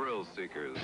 thrill seekers.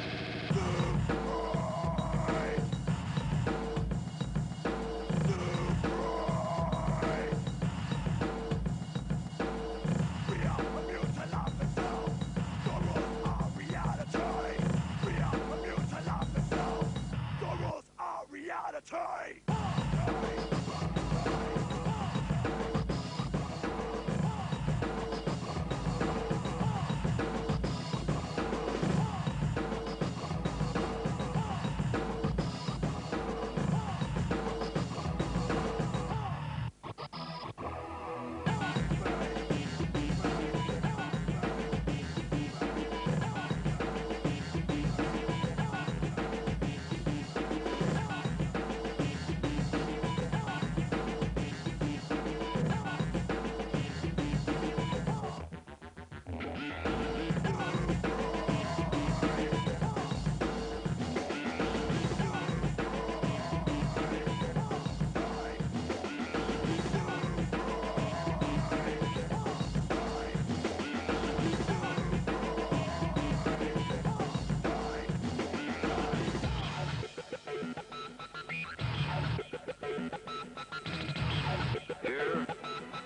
Here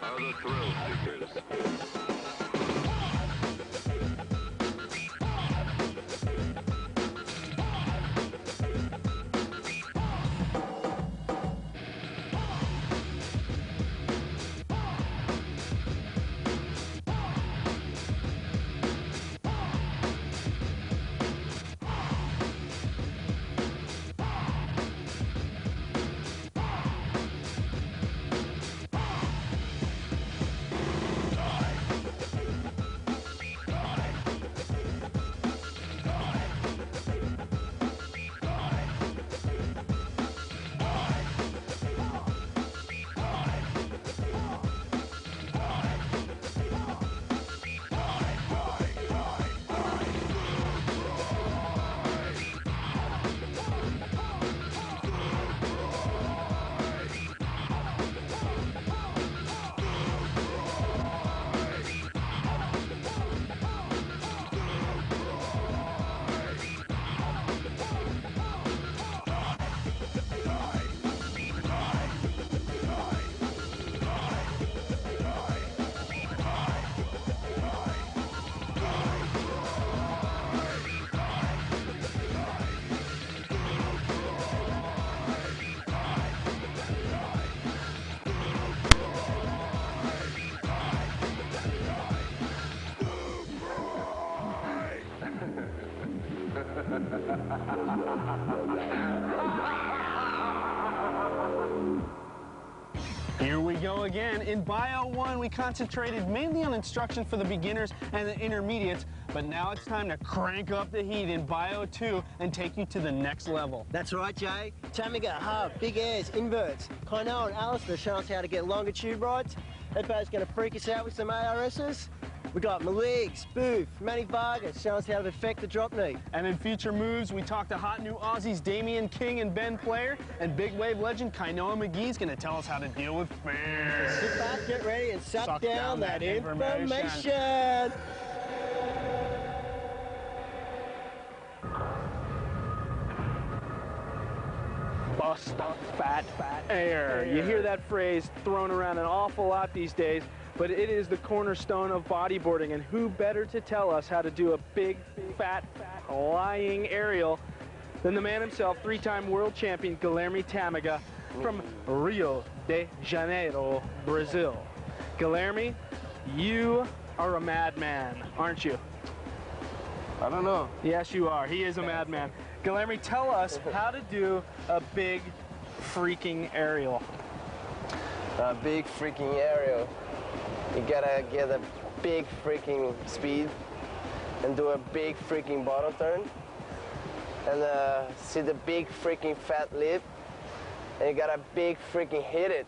are the thrill seekers. Here we go again. In Bio 1, we concentrated mainly on instruction for the beginners and the intermediates, but now it's time to crank up the heat in Bio 2 and take you to the next level. That's right, Jay. Tamiga, hub, big airs, inverts. Kino and Alice are showing us how to get longer tube rides. They're both going to freak us out with some ARSs. We got Malik, Spoof, Manny Vargas showing us how to affect the drop knee. And in future moves, we talked to hot new Aussies Damian King and Ben Player, and big wave legend Kainoa McGee's going to tell us how to deal with fear. Sit back, get ready, and suck down that information. Bust fat air. You hear that phrase thrown around an awful lot these days, but it is the cornerstone of bodyboarding, and who better to tell us how to do a big, fat, flying aerial than the man himself, three-time world champion Guilherme Tamiga from Rio de Janeiro, Brazil. Guilherme, you are a madman, aren't you? I don't know. Yes, you are. He is a madman. Guilherme, tell us how to do a big freaking aerial. A big freaking aerial. You gotta get a big freaking speed and do a big freaking bottom turn. And see the big freaking fat lip. And you gotta big freaking hit it.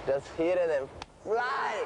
Just hit it and fly!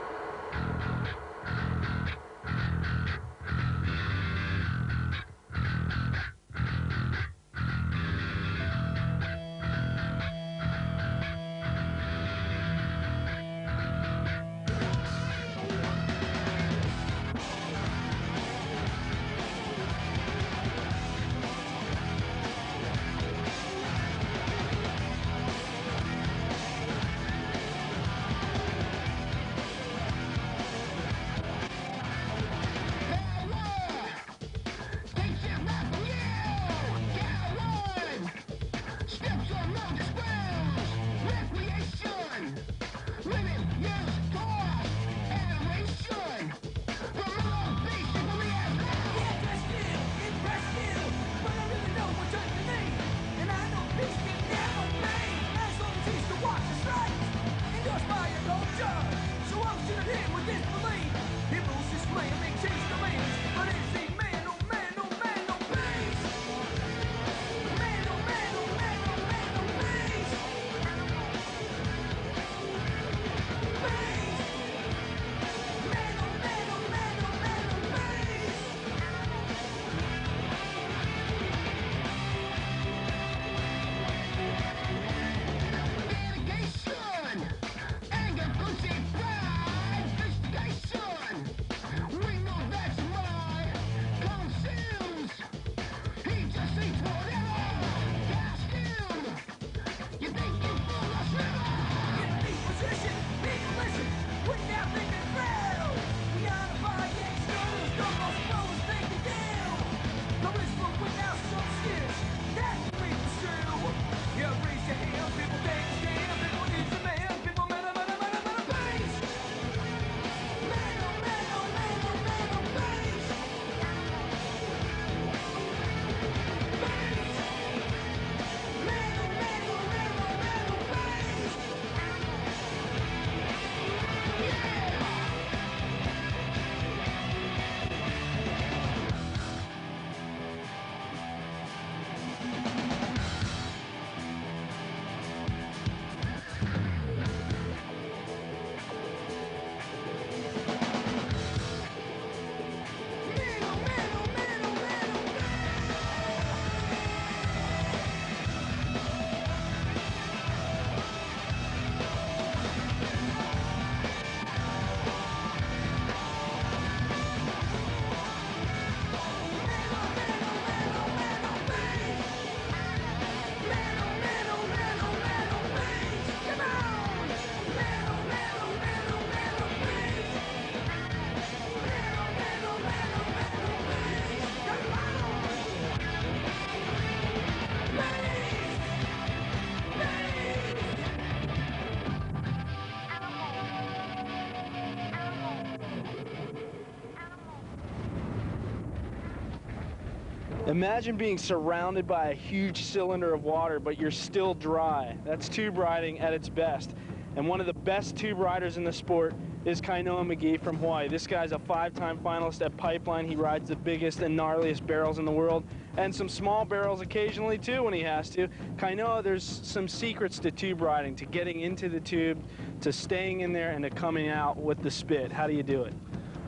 Imagine being surrounded by a huge cylinder of water, but you're still dry. That's tube riding at its best. And one of the best tube riders in the sport is Kainoa McGee from Hawaii. This guy's a 5-time finalist at Pipeline. He rides the biggest and gnarliest barrels in the world, and some small barrels occasionally too when he has to. Kainoa, there's some secrets to tube riding, to getting into the tube, to staying in there, and to coming out with the spit. How do you do it?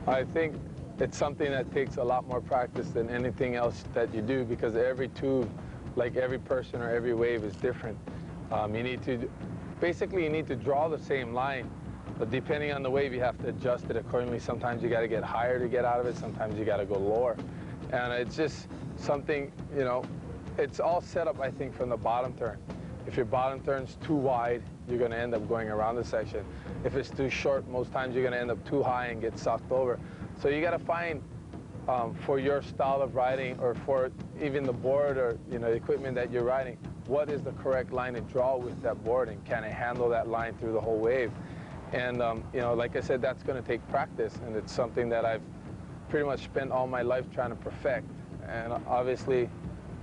I think it's something that takes a lot more practice than anything else that you do, because every tube, like every person or every wave, is different. You need to draw the same line, but depending on the wave, you have to adjust it accordingly. Sometimes you got to get higher to get out of it. Sometimes you got to go lower. And it's just something, you know, it's all set up, I think, from the bottom turn. If your bottom turn's too wide, you're going to end up going around the section. If it's too short, most times you're going to end up too high and get sucked over. So you got to find, for your style of riding, or for even the board, or, you know, the equipment that you're riding, what is the correct line to draw with that board, and can it handle that line through the whole wave? And, you know, like I said, that's going to take practice, and it's something that I've pretty much spent all my life trying to perfect. And obviously,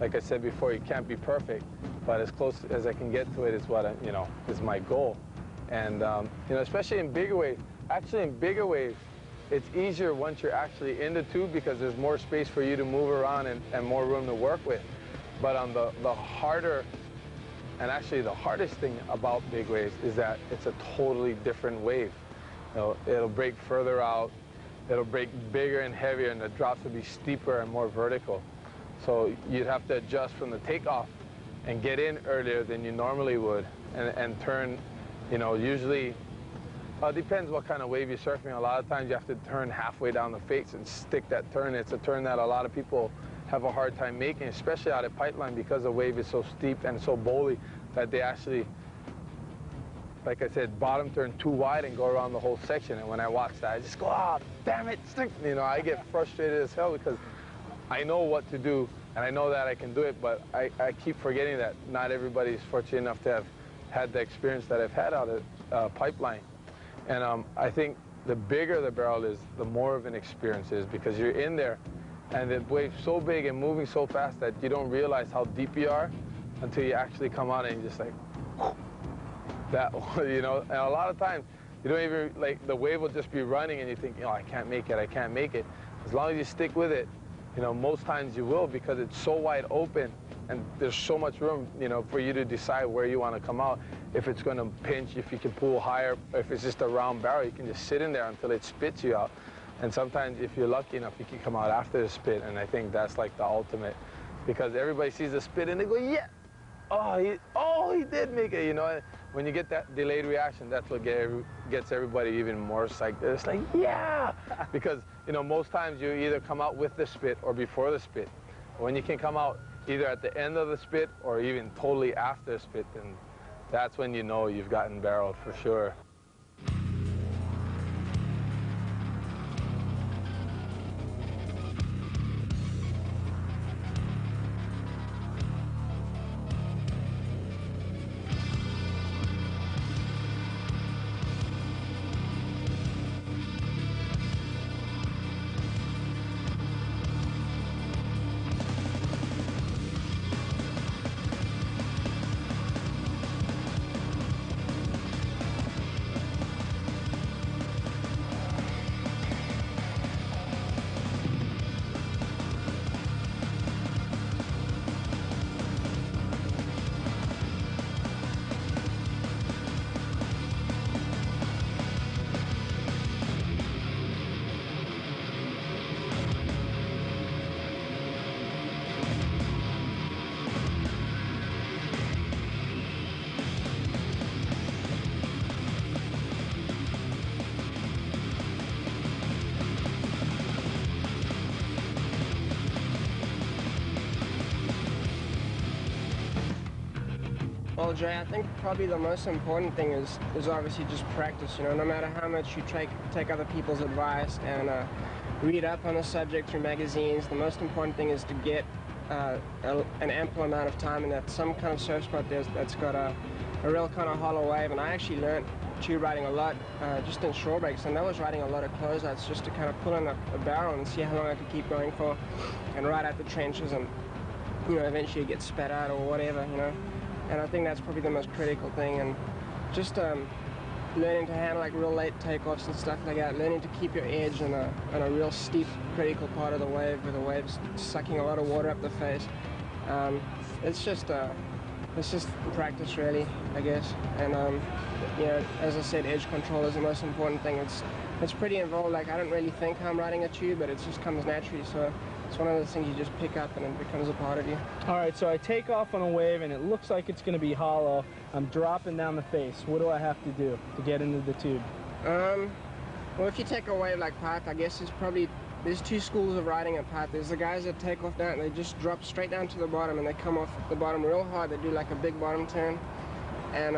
like I said before, you can't be perfect, but as close as I can get to it is what, you know, is my goal. And, you know, especially in bigger waves, actually in bigger waves, it's easier once you're actually in the tube, because there's more space for you to move around and more room to work with. But on the harder, and actually the hardest thing about big waves is that it's a totally different wave. You know, it'll break further out, it'll break bigger and heavier, and the drops will be steeper and more vertical. So you'd have to adjust from the takeoff and get in earlier than you normally would, and turn, you know, usually, depends what kind of wave you're surfing. A lot of times you have to turn halfway down the face and stick that turn. It's a turn that a lot of people have a hard time making, especially out at Pipeline, because the wave is so steep and so bowly that they actually, like I said, bottom turn too wide and go around the whole section. And when I watch that, I just go, oh, damn it, stick. You know, I get frustrated as hell, because I know what to do, and I know that I can do it, but I keep forgetting that not everybody's fortunate enough to have had the experience that I've had out at Pipeline. And I think the bigger the barrel is, the more of an experience is, because you're in there, and the wave's so big and moving so fast that you don't realize how deep you are until you actually come out and you're just like, that, you know. And a lot of times, you don't even, like, the wave will just be running and you think, you know, I can't make it, I can't make it. As long as you stick with it, you know, most times you will, because it's so wide open and there's so much room, you know, for you to decide where you want to come out. If it's going to pinch, if you can pull higher, or if it's just a round barrel, you can just sit in there until it spits you out. And sometimes, if you're lucky enough, you can come out after the spit, and I think that's like the ultimate, because everybody sees the spit and they go, yeah, oh, he did make it, you know. When you get that delayed reaction, that's what gets everybody even more psyched. It's like, yeah, because, you know, most times you either come out with the spit or before the spit. When you can come out either at the end of the spit or even totally after the spit, then that's when you know you've gotten barreled for sure. Well, Jay, I think probably the most important thing is obviously just practice. You know, no matter how much you take other people's advice and read up on the subject through magazines, the most important thing is to get an ample amount of time, and that some kind of surf spot that's got a real kind of hollow wave. And I actually learned tube riding a lot just in shore breaks, and that was riding a lot of closeouts just to kind of pull in a barrel and see how long I could keep going for, and ride out the trenches. And you know, eventually it gets spat out or whatever, you know. And I think that's probably the most critical thing. And just learning to handle like real late takeoffs and stuff like that, learning to keep your edge in a real steep, critical part of the wave where the wave's sucking a lot of water up the face. It's just practice, really, I guess. And you know, as I said, edge control is the most important thing. It's pretty involved. Like, I don't really think how I'm riding a tube, but it just comes naturally. So it's one of those things you just pick up and it becomes a part of you. All right, so I take off on a wave and it looks like it's going to be hollow. I'm dropping down the face. What do I have to do to get into the tube? Well, if you take a wave like pipe, I guess there's two schools of riding a pipe. There's the guys that take off down and they just drop straight down to the bottom and they come off the bottom real hard. They do like a big bottom turn, and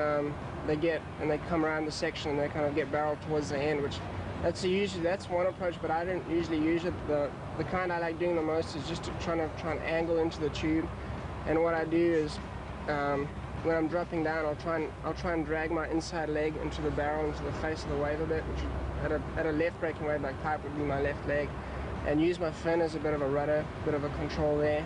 they come around the section and they kind of get barreled towards the end, which that's one approach, but I don't usually use it. The kind I like doing the most is just to try and angle into the tube. And what I do is when I'm dropping down, I'll try and drag my inside leg into the barrel, into the face of the wave a bit, which at a left braking wave like pipe would be my left leg, and use my fin as a bit of a rudder, bit of a control there.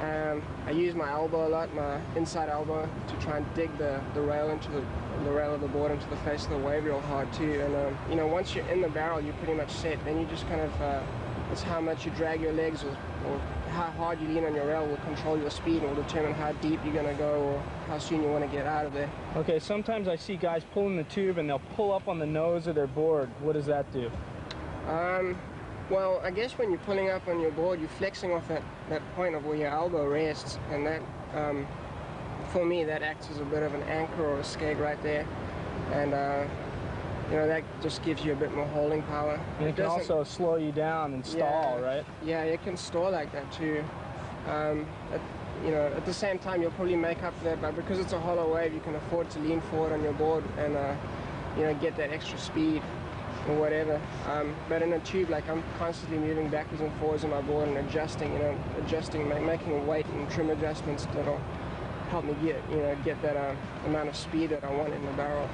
I use my elbow a lot, my inside elbow, to try and dig the rail into the rail of the board into the face of the wave real hard too. And you know, once you're in the barrel, you're pretty much set. Then you just kind of it's how much you drag your legs or how hard you lean on your rail will control your speed and will determine how deep you're going to go or how soon you want to get out of there. Okay, sometimes I see guys pulling the tube and they'll pull up on the nose of their board. What does that do? Well, I guess when you're pulling up on your board, you're flexing off that point of where your elbow rests, and that, for me, that acts as a bit of an anchor or a skeg right there. And you know, that just gives you a bit more holding power. And it can also slow you down and stall, right? Yeah, it can stall like that too. You know, at the same time, you'll probably make up for that, but because it's a hollow wave, you can afford to lean forward on your board and you know, get that extra speed or whatever. But in a tube, like, I'm constantly moving backwards and forwards on my board and adjusting, you know, making weight and trim adjustments that'll help me get that amount of speed that I want in the barrel.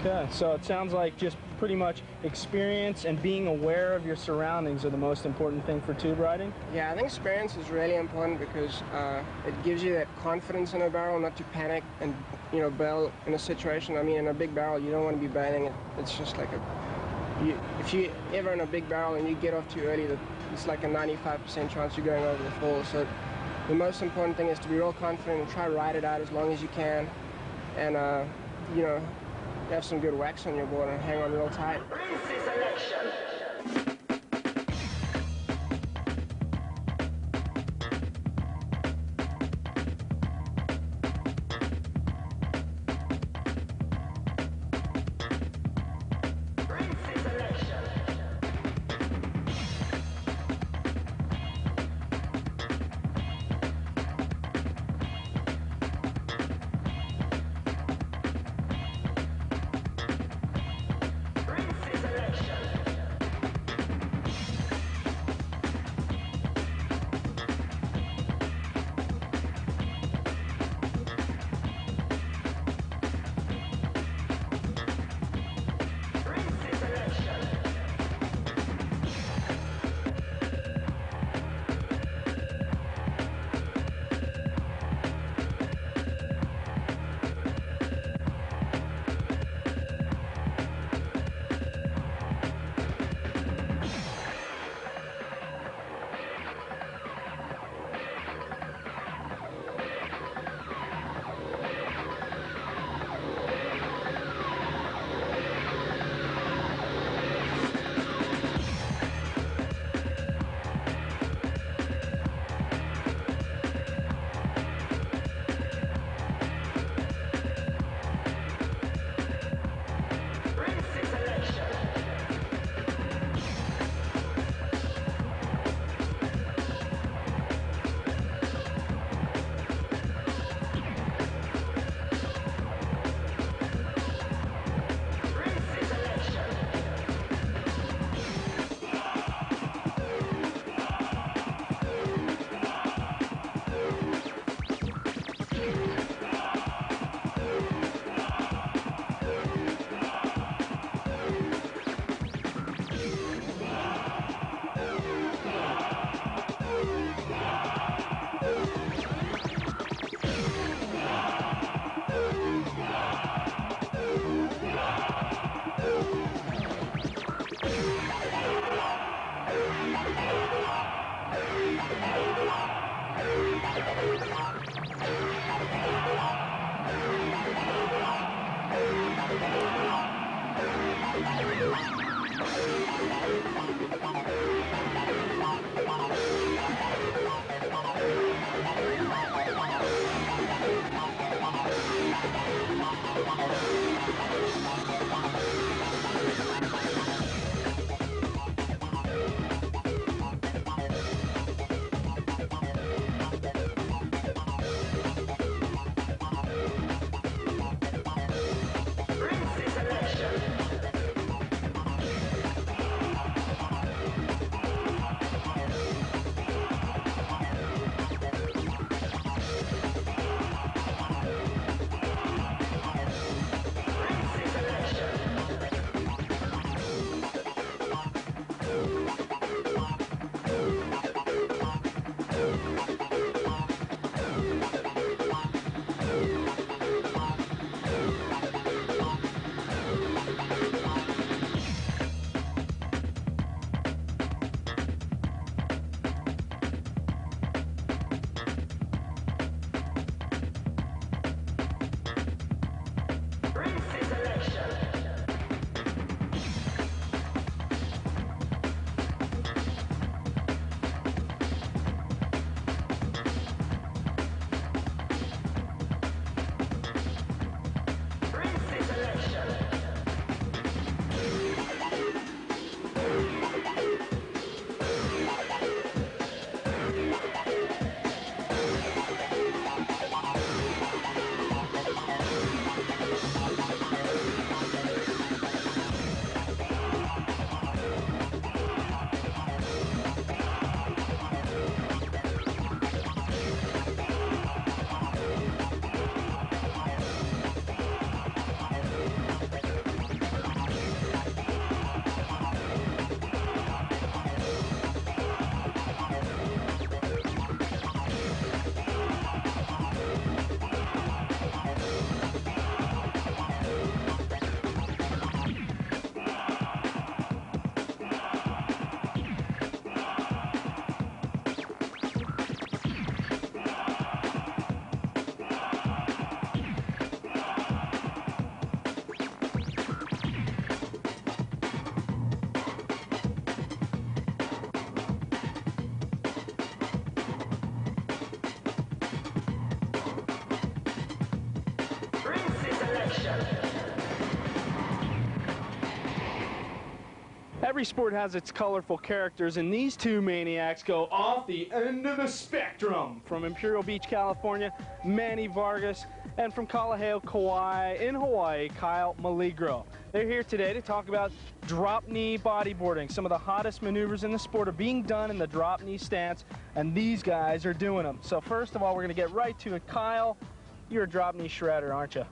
Okay, so it sounds like just pretty much experience and being aware of your surroundings are the most important thing for tube riding? Yeah, I think experience is really important because it gives you that confidence in a barrel, not to panic and, you know, bail in a situation. I mean, in a big barrel, you don't want to be bailing. It's just like if you're ever in a big barrel and you get off too early, it's like a 95% chance you're going over the fall. So the most important thing is to be real confident and try to ride it out as long as you can, and you know, have some good wax on your board and hang on real tight. Every sport has its colorful characters, and these two maniacs go off the end of the spectrum. From Imperial Beach, California, Manny Vargas, and from Kalaheo, Kauai, in Hawaii, Kyle Maligro. They're here today to talk about drop knee bodyboarding. Some of the hottest maneuvers in the sport are being done in the drop knee stance, and these guys are doing them. So first of all, we're going to get right to it. Kyle, you're a drop knee shredder, aren't you?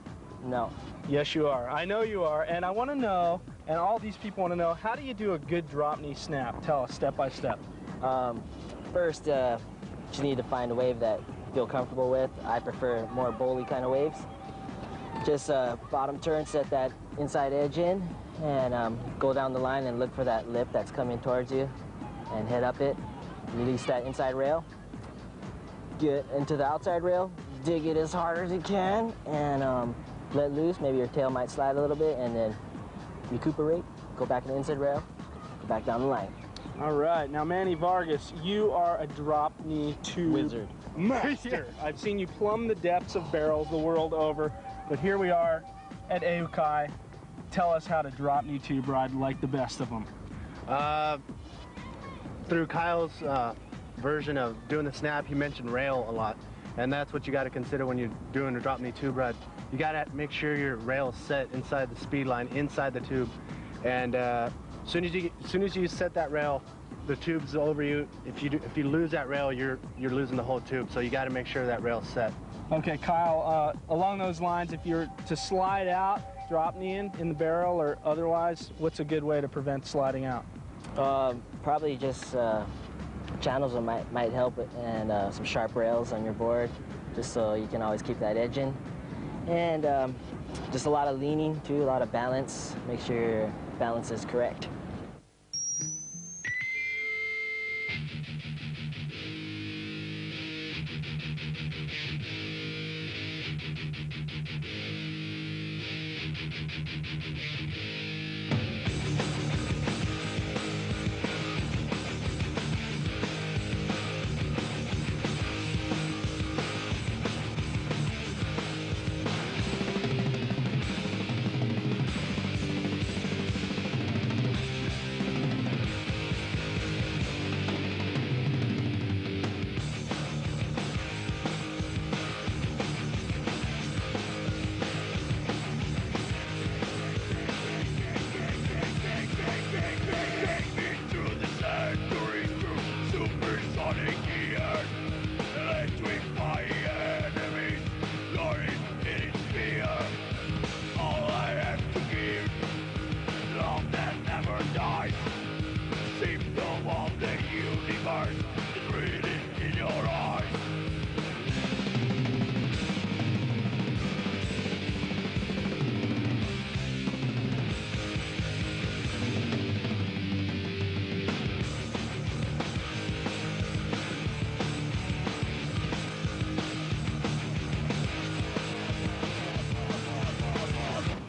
No. Yes, you are. I know you are, and I want to know, and all these people want to know, how do you do a good drop knee snap? Tell us step by step. First, you need to find a wave that you feel comfortable with. I prefer more bowly kind of waves. Just bottom turn, set that inside edge in, and go down the line and look for that lip that's coming towards you, and head up it. Release that inside rail. Get into the outside rail, dig it as hard as you can, and let loose. Maybe your tail might slide a little bit, and then recuperate, go back in the inside rail, go back down the line. All right, now Manny Vargas, you are a drop knee tube Wizard. master. I've seen you plumb the depths of barrels the world over, but here we are at Aukai. Tell us how to drop knee tube ride like the best of them. Through Kyle's version of doing the snap, he mentioned rail a lot, and that's what you got to consider when you're doing a drop knee tube ride. You got to make sure your rail is set inside the speed line, inside the tube, and as soon as you set that rail, the tube's over you. If you lose that rail, you're losing the whole tube. So you got to make sure that rail's set. Okay, Kyle, along those lines, if you're to slide out, drop knee in the barrel or otherwise, what's a good way to prevent sliding out? Probably just channels might help, and some sharp rails on your board, just so you can always keep that edge in. And just a lot of leaning too, a lot of balance. Make sure your balance is correct.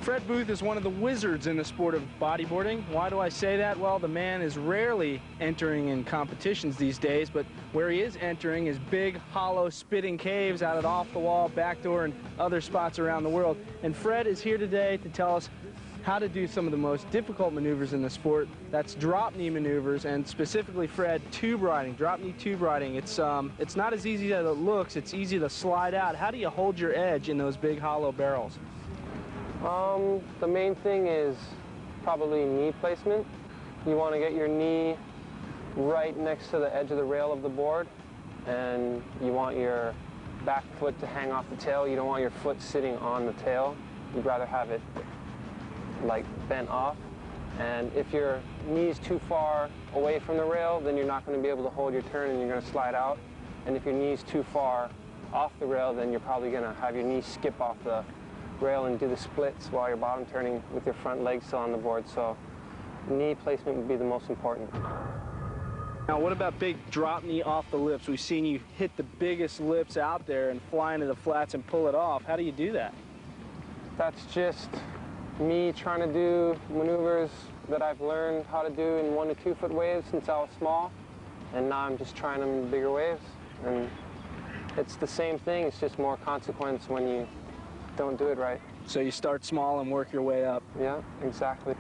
Fred Booth is one of the wizards in the sport of bodyboarding. Why do I say that? Well, the man is rarely entering in competitions these days, but where he is entering is big, hollow, spitting caves out at off-the-wall, backdoor, and other spots around the world. And Fred is here today to tell us how to do some of the most difficult maneuvers in the sport. That's drop knee maneuvers, and specifically, Fred, tube riding, drop knee tube riding. It's not as easy as it looks. It's easy to slide out. How do you hold your edge in those big, hollow barrels? The main thing is probably knee placement. You want to get your knee right next to the edge of the rail of the board, and you want your back foot to hang off the tail. You don't want your foot sitting on the tail. You'd rather have it like bent off. And if your knee's too far away from the rail, then you're not going to be able to hold your turn and you're going to slide out. And if your knee's too far off the rail, then you're probably going to have your knee skip off the rail and do the splits while you're bottom turning with your front leg still on the board. So knee placement would be the most important. Now, what about big drop knee off the lips? We've seen you hit the biggest lips out there and fly into the flats and pull it off. How do you do that? That's just me trying to do maneuvers that I've learned how to do in 1 to 2 foot waves since I was small, and now I'm just trying them in bigger waves. And it's the same thing, it's just more consequence when you don't do it right. So you start small and work your way up. Yeah, exactly.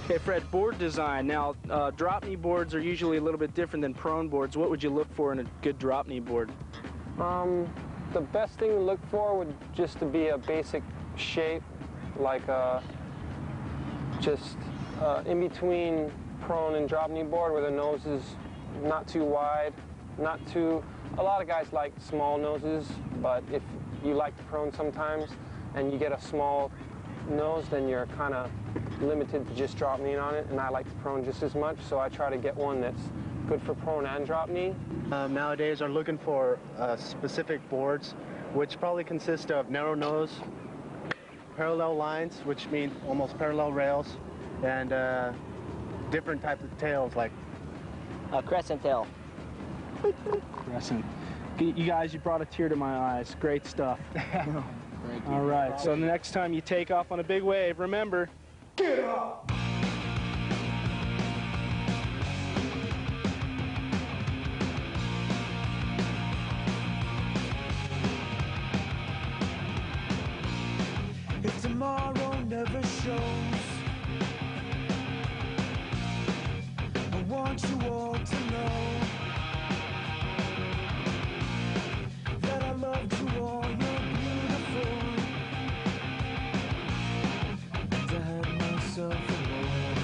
Okay, Fred, board design. Now, drop knee boards are usually a little bit different than prone boards. What would you look for in a good drop knee board? The best thing to look for would just to be a basic shape, like just in between prone and drop knee board, where the nose is not too wide, not too. A lot of guys like small noses, but if you like the prone sometimes, and you get a small nose, then you're kind of limited to just drop knee on it, and I like the prone just as much, so I try to get one that's good for prone and drop knee. Nowadays are looking for specific boards, which probably consist of narrow nose, parallel lines, which mean almost parallel rails, and different types of tails, like Crescent tail. Crescent. You guys, you brought a tear to my eyes. Great stuff. All right, so the next time you take off on a big wave, remember, get up! If tomorrow never shows, I want you all to know that I loved you all, you're beautiful. I had myself alone.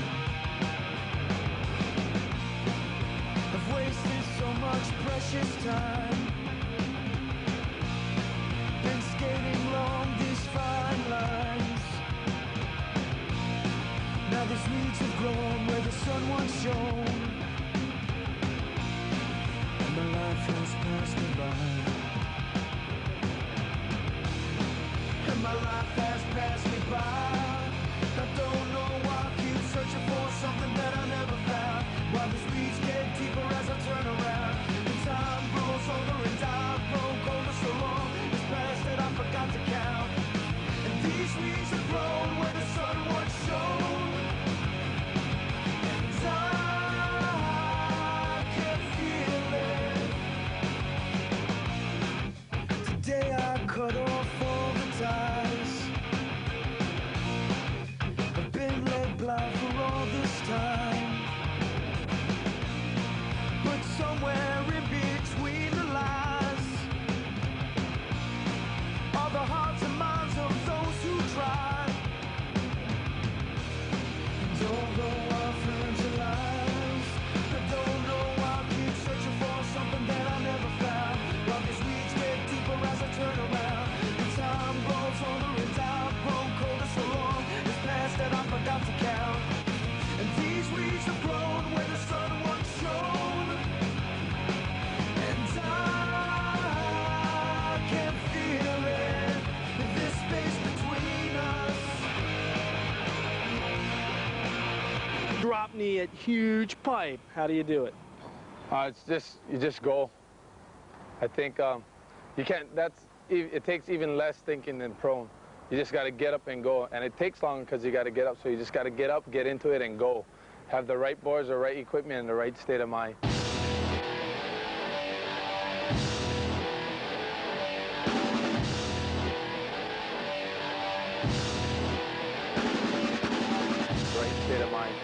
I've wasted so much precious time, been skating along these fine lines. Now these weeds have grown where the sun once shone, and my life has passed me by. And my life has passed me by. I don't know why I keep searching for something that I never found. Why these weeds get deeper as I turn around. And time grows older and I've grown colder so long. It's past that I forgot to count. And these weeds have grown where the sun once shone. And I can feel it. Today I cut off all the ties. I've been led blind for all this time. But somewhere in between the lies are the hearts and minds of those who try. And although I've learned to lies, I don't know why I keep searching for something that I never found. While these weeds get deeper as I turn around, and time grows older and I've grown colder so long. It's past that I forgot to count. And these weeds have grown where the sun once shone. And I can feel it in this space between us. Drop knee at huge pipe. How do you do it? It's just, you just go. I think you can't, it takes even less thinking than prone. You just got to get up and go. And it takes long because you got to get up, so you just got to get up, get into it, and go. Have the right boards, the right equipment, and the right state of mind. Right state of mind.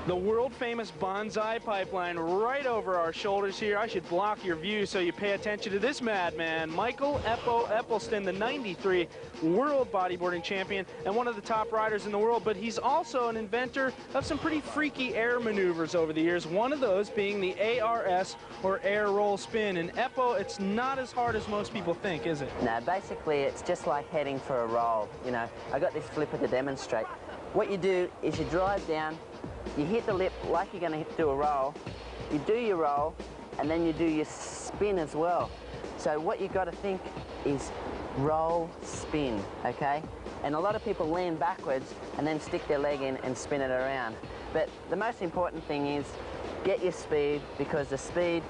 The world-famous bonsai pipeline right over our shoulders here. I should block your view so you pay attention to this madman, Michael Eppo Eppelston, the '93 world bodyboarding champion and one of the top riders in the world, but he's also an inventor of some pretty freaky air maneuvers over the years, one of those being the ARS, or air roll spin. And Eppo, it's not as hard as most people think, is it? No, basically it's just like heading for a roll. You know, I got this flipper to demonstrate. What you do is you drive down, you hit the lip like you're going to do a roll, you do your roll, and then you do your spin as well. So what you've got to think is roll, spin, okay? And a lot of people lean backwards and then stick their leg in and spin it around. But the most important thing is get your speed, because the speed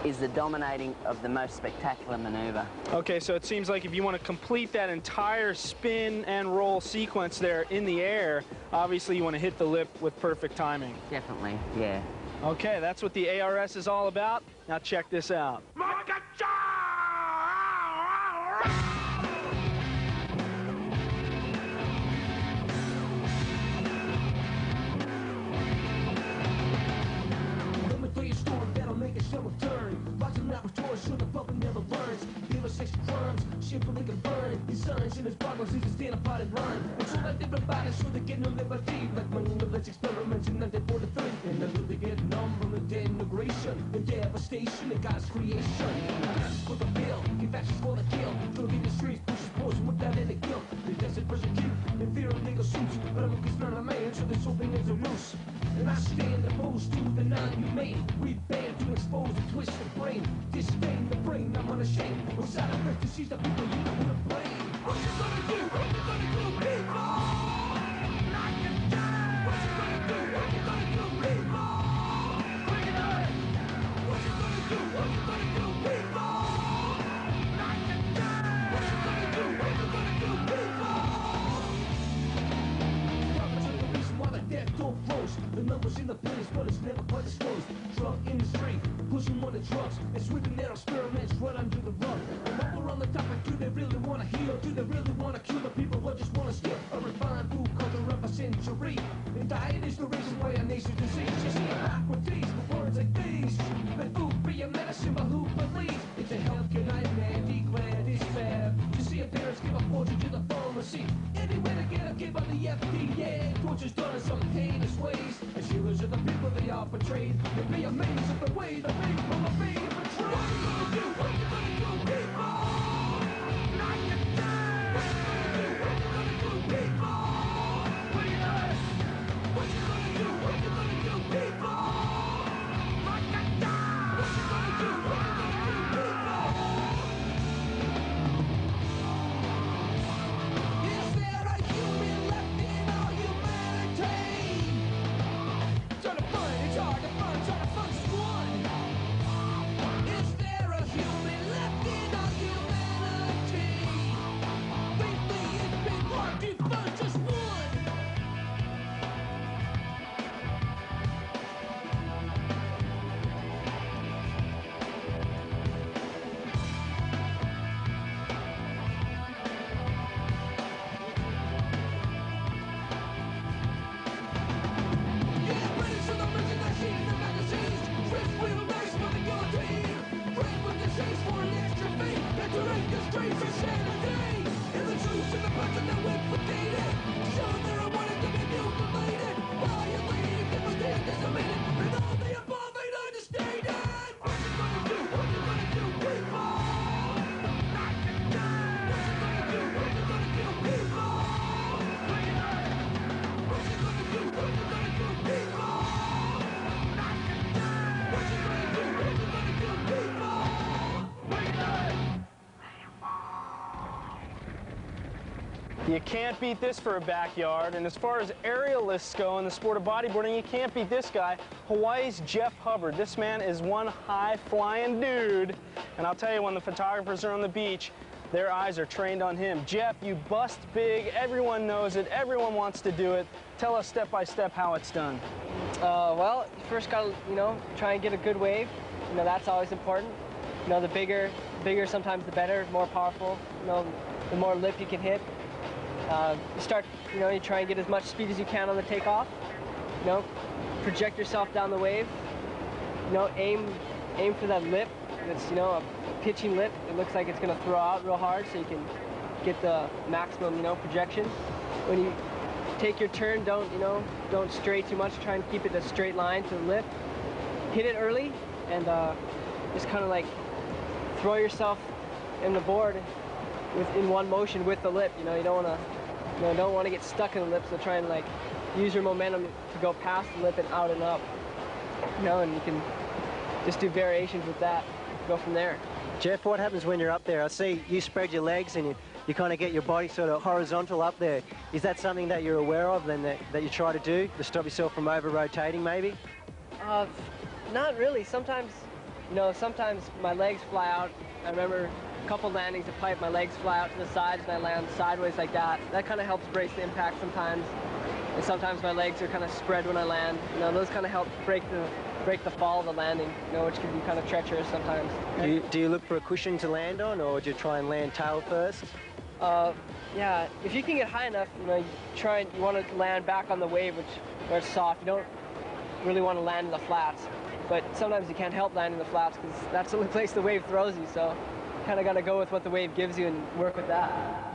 is the dominating of the most spectacular maneuver. Okay, so it seems like if you want to complete that entire spin and roll sequence there in the air, obviously you want to hit the lip with perfect timing. Definitely, yeah. Okay, that's what the ARS is all about. Now check this out. Simply can burn his sons in his bottles, he's a stand apart and run. And so let everybody so they get no liberty. Like when let's experiments in 1943. And then they get numb from the denigration, the devastation of God's creation. That's for the bill, give actions for the kill. Drug in the streets, pushes poison without any guilt. The desert persecute in fear of legal suits. But I'm looking not a man, so this whole thing is a ruse. And I stand opposed to the non-humane. We banned to expose the twisted brain. Disdain the brain, I'm unashamed. No side effect to seize the people you don't want to blame. What you gonna do? What you gonna do, people? Knock it down. What you gonna do? What you gonna do, people? Bring it on. What you gonna do? What you gonna do, people? Knock it down. What you gonna do? What you gonna do, people? The reason why the death toll grows. The numbers in the place, but it's never quite disclosed. Drug industry, pushing more than drugs, and sweeping their experiments right under the rug. And while we're on the topic, do they really want to heal? Do they really want to kill the people or just want to steal a refined food culture of a century? And diet is the reason why our nation's disease. You see, Hippocrates, the words like these. Let food be a medicine, but who believes? It's a healthcare nightmare, declared it's fair. You see, our parents give a fortune to the pharmacy. Anywhere to get a gift by the FDA. Torture's done in some heinous ways. And healers of the people they are portrayed. You'd be amazed at the way the people are being betrayed. What you gonna do? What you gonna do, people? Knock it down. What you gonna do? What you gonna do, people? Bring it on. What you gonna do? What you gonna do, people? Knock it down. What you gonna do? What you gonna do, people? Is there a human left in all humanity? Try to find, it's hard to find, try to find just one. Is there a human left in all humanity? Lately it's been hard to find just one. You can't beat this for a backyard, and as far as aerialists go in the sport of bodyboarding, you can't beat this guy, Hawaii's Jeff Hubbard. This man is one high-flying dude, and I'll tell you, when the photographers are on the beach, their eyes are trained on him. Jeff, you bust big, everyone knows it, everyone wants to do it. Tell us step by step how it's done. Well, you first got to, try and get a good wave. That's always important. The bigger sometimes the better, more powerful. The more lip you can hit. You try and get as much speed as you can on the takeoff. project yourself down the wave. You know, aim for that lip. It's, you know, a pitching lip. It looks like it's going to throw out real hard, so you can get the maximum, you know, projection. When you take your turn, don't stray too much. Try and keep it a straight line to the lip. Hit it early, and just kind of like throw yourself in the board in one motion with the lip. You know, you don't want to get stuck in the lip. So try and like use your momentum to go past the lip and out and up. You know, and you can just do variations with that. Go from there. Jeff, what happens when you're up there? I see you spread your legs and you kind of get your body sort of horizontal up there. Is that something that you're aware of then that you try to do to stop yourself from over-rotating maybe? Not really. Sometimes, you know, sometimes my legs fly out. I remember a couple landings of pipe, my legs fly out to the sides and I land sideways like that. That kind of helps brace the impact sometimes. And sometimes my legs are kind of spread when I land. You know, those kind of help break the fall of the landing, you know, which can be kind of treacherous sometimes. Do you look for a cushion to land on, or do you try and land tail first? Yeah, if you can get high enough, you know, you want to land back on the wave, where it's soft. You don't really want to land in the flats. But sometimes you can't help land in the flats because that's the only place the wave throws you, so you kind of got to go with what the wave gives you and work with that.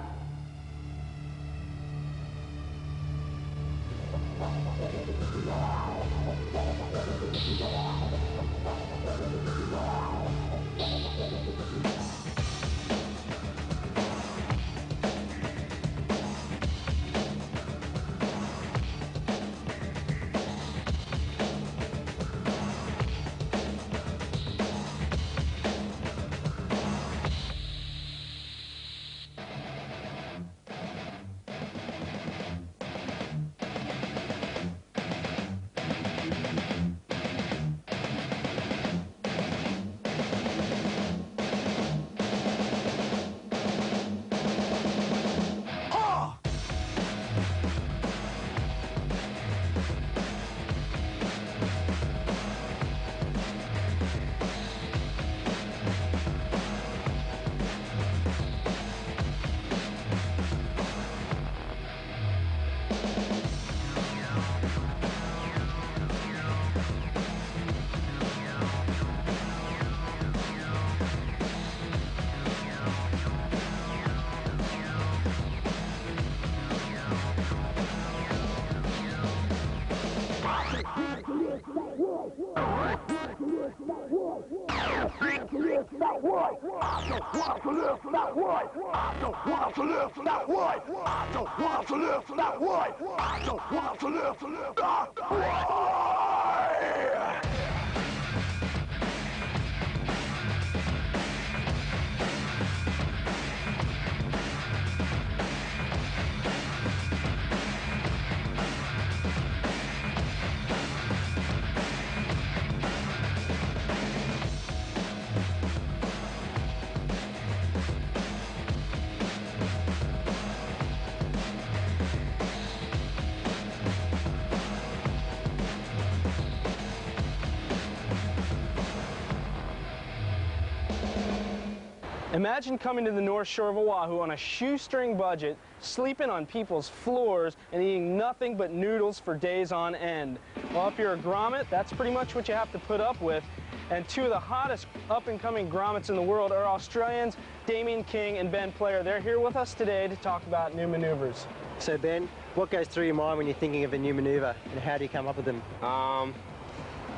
Imagine coming to the North Shore of Oahu on a shoestring budget, sleeping on people's floors, and eating nothing but noodles for days on end. Well, if you're a grommet, that's pretty much what you have to put up with. And two of the hottest up-and-coming grommets in the world are Australians, Damien King and Ben Player. They're here with us today to talk about new maneuvers. So Ben, what goes through your mind when you're thinking of a new maneuver, and how do you come up with them?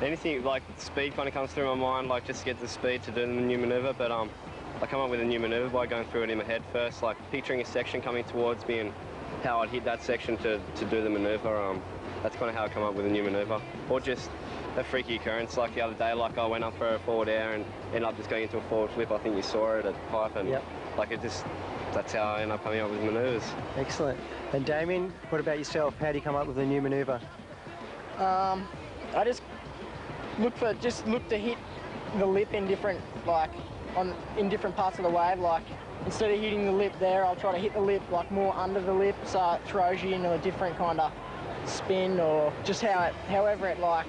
Anything like speed kind of comes through my mind, like just to get the speed to do the new maneuver, but I come up with a new maneuver by going through it in my head first, like picturing a section coming towards me and how I'd hit that section to do the maneuver. That's kind of how I come up with a new maneuver. Or just a freaky occurrence, like the other day, like I went up for a forward air and ended up just going into a forward flip. I think you saw it at pipe, and like that's how I end up coming up with maneuvers. Excellent. And Damien, what about yourself? How do you come up with a new maneuver? I just look to hit the lip in different, in different parts of the wave. Like instead of hitting the lip there, I'll try to hit the lip like more under the lip, so it throws you into a different kind of spin, or just however it like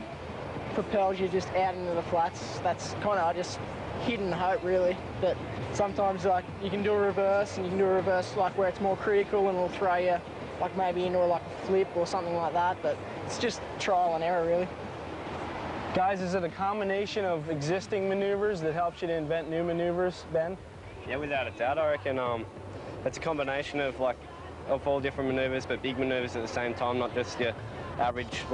propels you just out into the flats. That's kind of just hit and hope really. But sometimes like you can do a reverse, and you can do a reverse like where it's more critical and it'll throw you like maybe into a flip or something like that. But it's just trial and error really. Guys, is it a combination of existing maneuvers that helps you to invent new maneuvers, Ben? Yeah, without a doubt, I reckon it's a combination of all different maneuvers, but big maneuvers at the same time, not just your average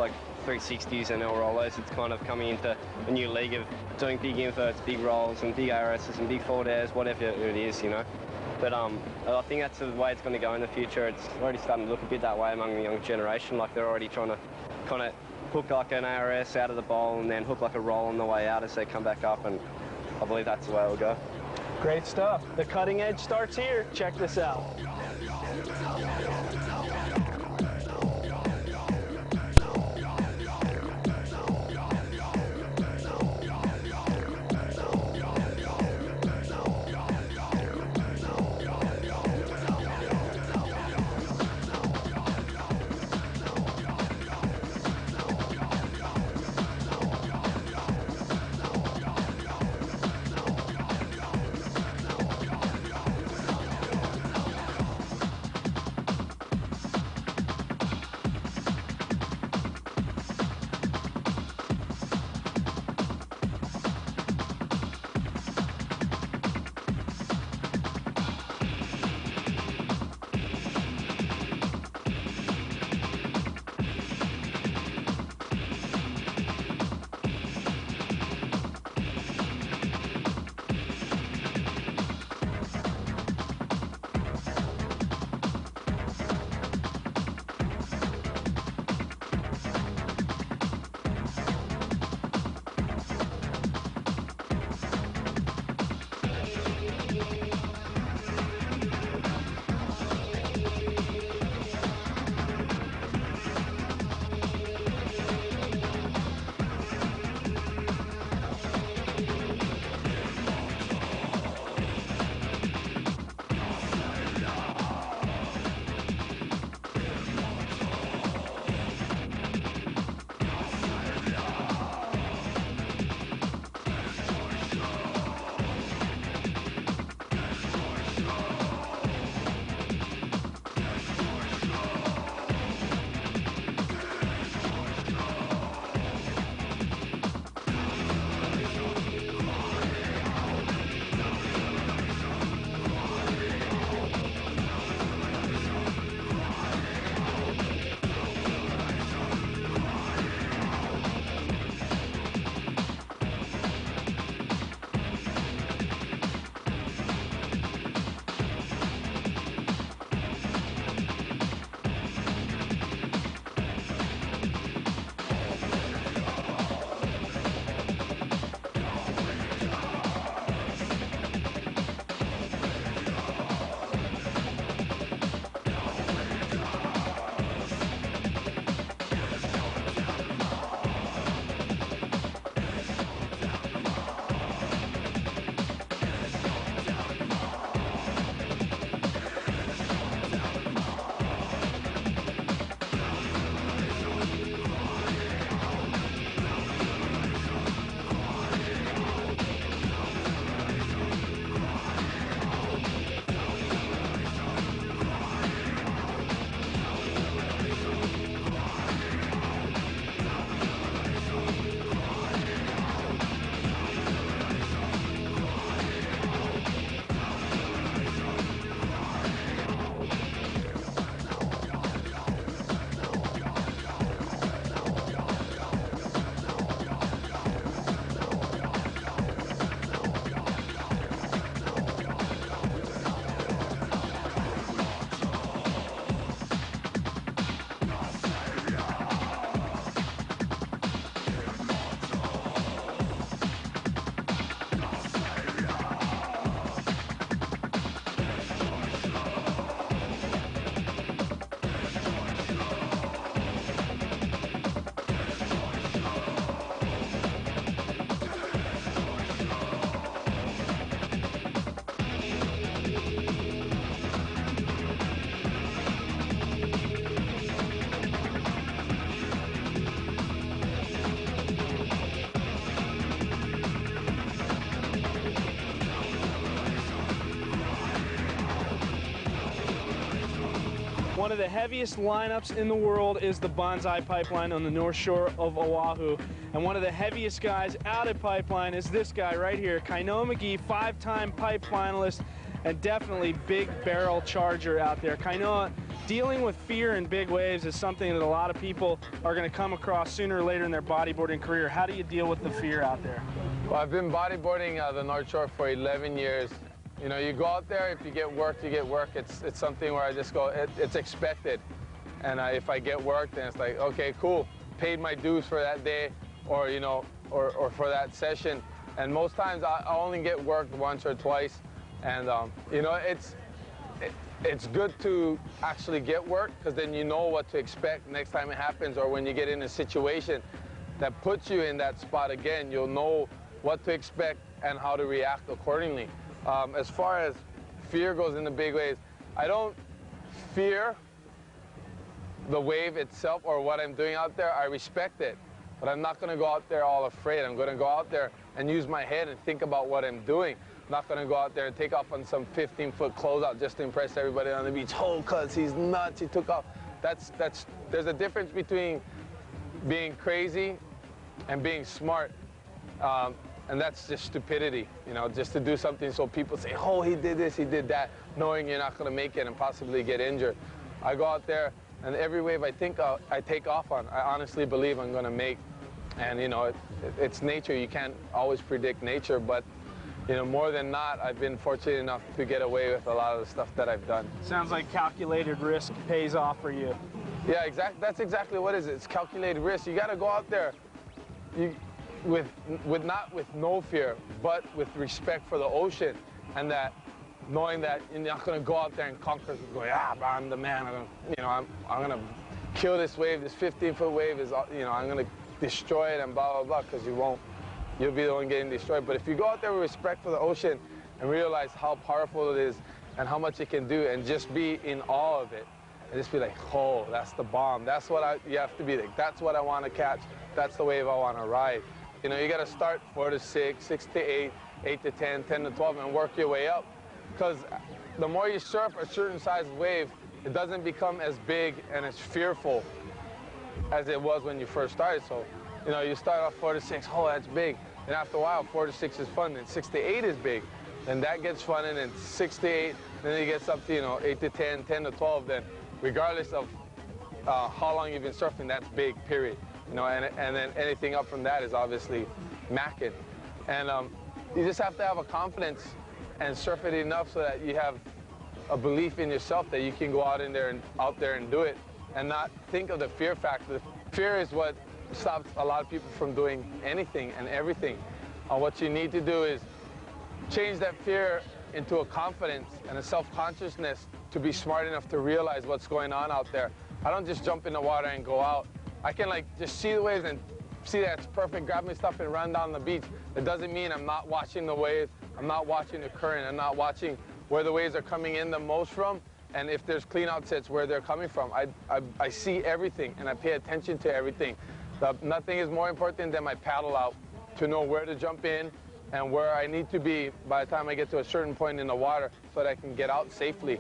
360s and L rollers. It's kind of coming into a new league of doing big inverts, big rolls, and big ARSs and big forward airs, whatever it is, you know. But I think that's the way it's going to go in the future. It's already starting to look a bit that way among the young generation. Like they're already trying to kind of hook like an ARS out of the bowl and then hook like a roll on the way out as they come back up, and I believe that's the way it'll go. Great stuff. The cutting edge starts here. Check this out. One of the heaviest lineups in the world is the Bonsai Pipeline on the North Shore of Oahu. And one of the heaviest guys out at Pipeline is this guy right here, Kainoa McGee, 5-time pipe finalist, and definitely big barrel charger out there. Kainoa, dealing with fear in big waves is something that a lot of people are going to come across sooner or later in their bodyboarding career. How do you deal with the fear out there? Well, I've been bodyboarding the North Shore for 11 years. You know, you go out there, if you get work, you get work. It's something where I just go, it's expected. And if I get work, then it's like, okay, cool, paid my dues for that day, or, you know, or for that session. And most times I only get worked once or twice. And, you know, it's good to actually get work, because then you know what to expect next time it happens, or when you get in a situation that puts you in that spot again, you'll know what to expect and how to react accordingly. As far as fear goes in the big waves, I don't fear the wave itself or what I'm doing out there. I respect it, but I'm not going to go out there all afraid. I'm going to go out there and use my head and think about what I'm doing. I'm not going to go out there and take off on some 15-foot closeout just to impress everybody on the beach. Oh, cuz he's nuts, he took off. There's a difference between being crazy and being smart. And that's just stupidity, you know, just to do something so people say, oh, he did this, he did that, knowing you're not going to make it and possibly get injured. I go out there, and every wave I take off on, I honestly believe I'm going to make. And, you know, it's nature. You can't always predict nature, but, you know, more than not, I've been fortunate enough to get away with a lot of the stuff that I've done. Sounds like calculated risk pays off for you. Yeah, that's exactly what it is. It's calculated risk. You got to go out there. Not with no fear, but with respect for the ocean, and that knowing that you're not going to go out there and conquer, go, yeah, I'm the man. I'm going to kill this wave. This 15-foot wave is, you know, I'm going to destroy it and blah blah blah, because you won't. You'll be the one getting destroyed. But if you go out there with respect for the ocean and realize how powerful it is and how much it can do, and just be in awe of it, and just be like, oh, that's the bomb. That's what you have to be like. That's what I want to catch. That's the wave I want to ride. You know, you got to start 4 to 6, 6 to 8, 8 to 10, 10 to 12, and work your way up. Because the more you surf a certain size wave, it doesn't become as big and as fearful as it was when you first started. So, you know, you start off 4 to 6, oh, that's big. And after a while, 4 to 6 is fun, and 6 to 8 is big. Then that gets fun, and then 6 to 8, then it gets up to, you know, 8 to 10, 10 to 12. Then regardless of how long you've been surfing, that's big, period. You know, and then anything up from that is obviously macking. And you just have to have a confidence and surf it enough so that you have a belief in yourself that you can go out there and do it, and not think of the fear factor. Fear is what stops a lot of people from doing anything and everything. What you need to do is change that fear into a confidence and a self-consciousness to be smart enough to realize what's going on out there. I don't just jump in the water and go out. I can like just see the waves and see that it's perfect, grab my stuff and run down the beach. It doesn't mean I'm not watching the waves, I'm not watching the current, I'm not watching where the waves are coming in the most from, and if there's clean out sets, where they're coming from. I see everything and I pay attention to everything. Nothing is more important than my paddle out to know where to jump in and where I need to be by the time I get to a certain point in the water so that I can get out safely.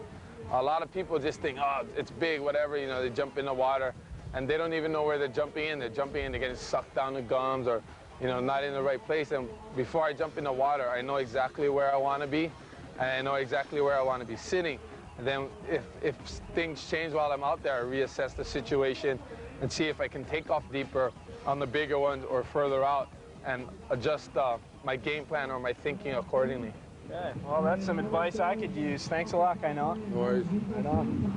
A lot of people just think, oh, it's big, whatever, you know, they jump in the water and they don't even know where they're jumping in. They're jumping in, they're getting sucked down the gums, or, you know, not in the right place. And before I jump in the water, I know exactly where I want to be, and I know exactly where I want to be sitting. And then if things change while I'm out there, I reassess the situation and see if I can take off deeper on the bigger ones or further out, and adjust my game plan or my thinking accordingly. Okay, well, that's some advice I could use. Thanks a lot, Kainoa. No worries. Right on.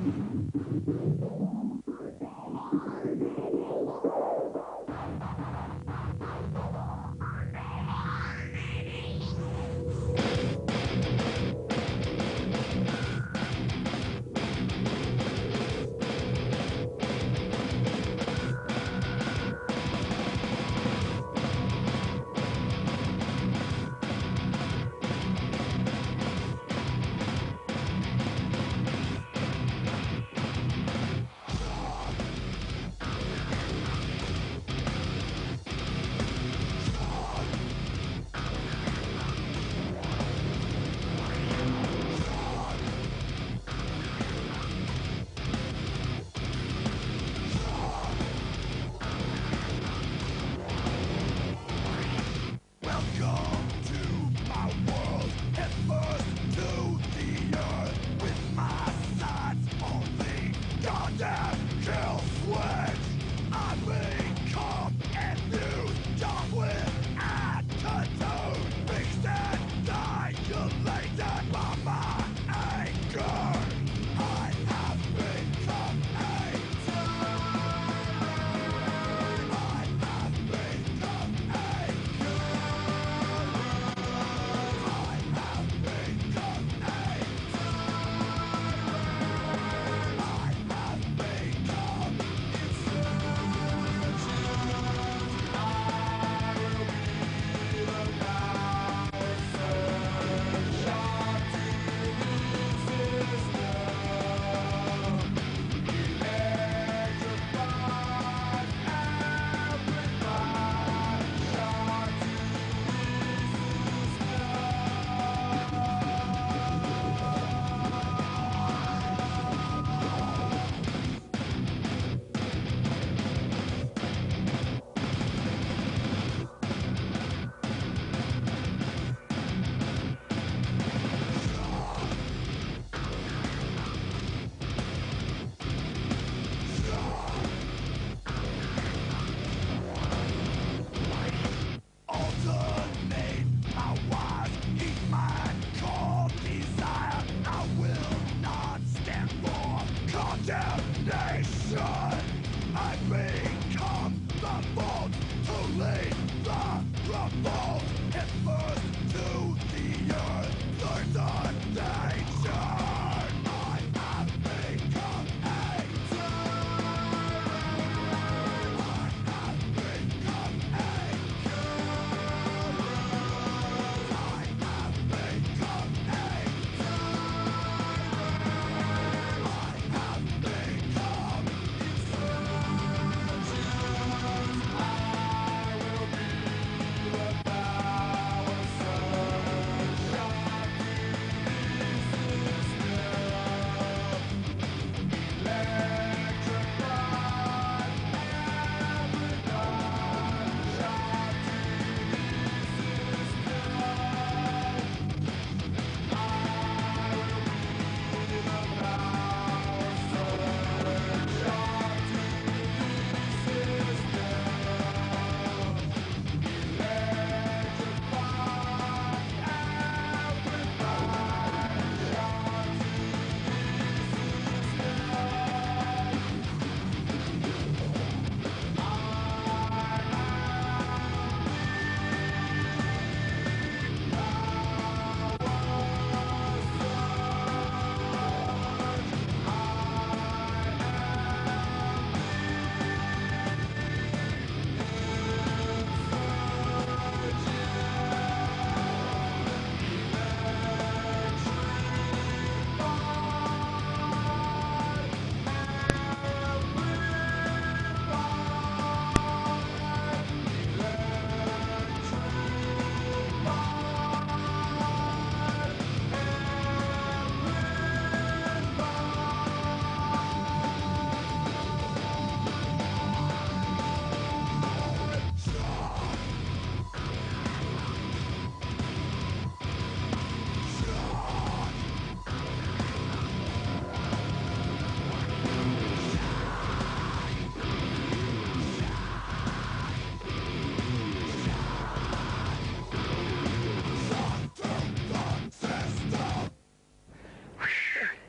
damnation. I become the fault to lead the revolt. At first to the earth, there's a danger. I have become a tyrant. I have become a tyrant. I have become a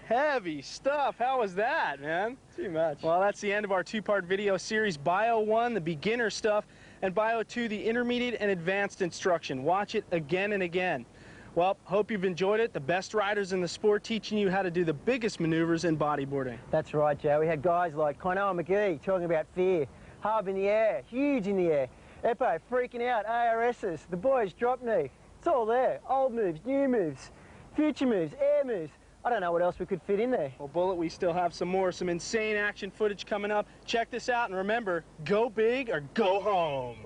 Heavy stuff. How was that, man? Too much. Well, that's the end of our two-part video series. Bio 1, the beginner stuff, and Bio 2, the intermediate and advanced instruction. Watch it again and again. Well, hope you've enjoyed it. The best riders in the sport teaching you how to do the biggest maneuvers in bodyboarding. That's right, Joe. We had guys like Connell McGee talking about fear, hub in the air, huge in the air, Eppo freaking out, ARSs, the boys drop knee. It's all there. Old moves, new moves, future moves, air moves. I don't know what else we could fit in there. Well, Bullet, we still have some insane action footage coming up. Check this out, and remember, go big or go home.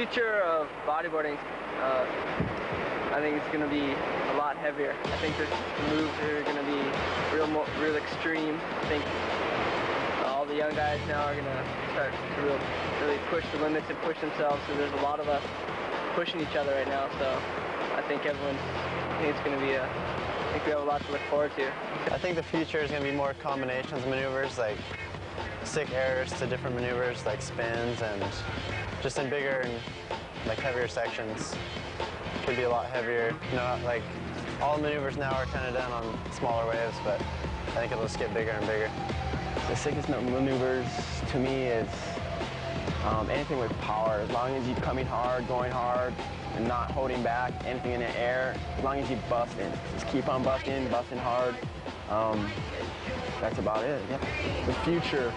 future of bodyboarding, I think it's going to be a lot heavier. I think the moves are going to be real extreme. I think all the young guys now are going to start to really push the limits and push themselves. So there's a lot of us pushing each other right now. So I think it's going to be I think we have a lot to look forward to. I think the future is going to be more combinations maneuvers, like sick errors to different maneuvers, like spins, and just in bigger and like heavier sections. Could be a lot heavier. You know, like all the maneuvers now are kind of done on smaller waves, but I think it'll just get bigger and bigger. The sickest maneuvers to me is anything with power. As long as you're coming hard, going hard, and not holding back anything in the air, as long as you busting. Just keep on busting hard. That's about it, yeah. The future,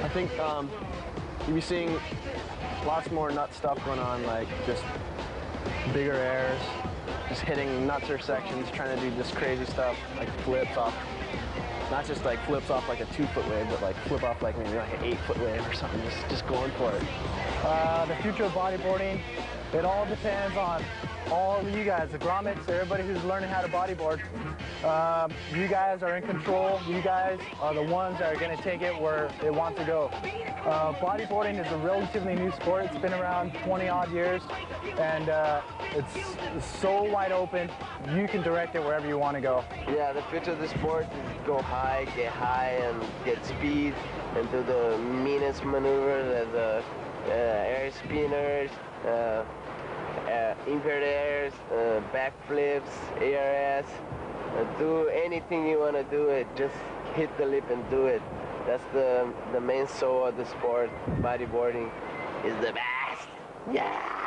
I think you'll be seeing lots more nut stuff going on, like just bigger airs, just hitting nutter sections, trying to do just crazy stuff, like flips off. Not just like flips off like a 2-foot wave, but like flip off like maybe like an 8-foot wave or something, just going for it. The future of bodyboarding, it all depends on all of you guys, the grommets, everybody who's learning how to bodyboard. You guys are in control. You guys are the ones that are going to take it where it wants to go. Bodyboarding is a relatively new sport. It's been around 20-odd years, and it's so wide open. You can direct it wherever you want to go. Yeah, the future of the sport is go high, and get speed, and do the meanest maneuvers as air spinners, inverted airs, backflips, ARS. Do anything you want to do it, just hit the lip and do it. That's the main soul of the sport. Bodyboarding is the best. Yeah!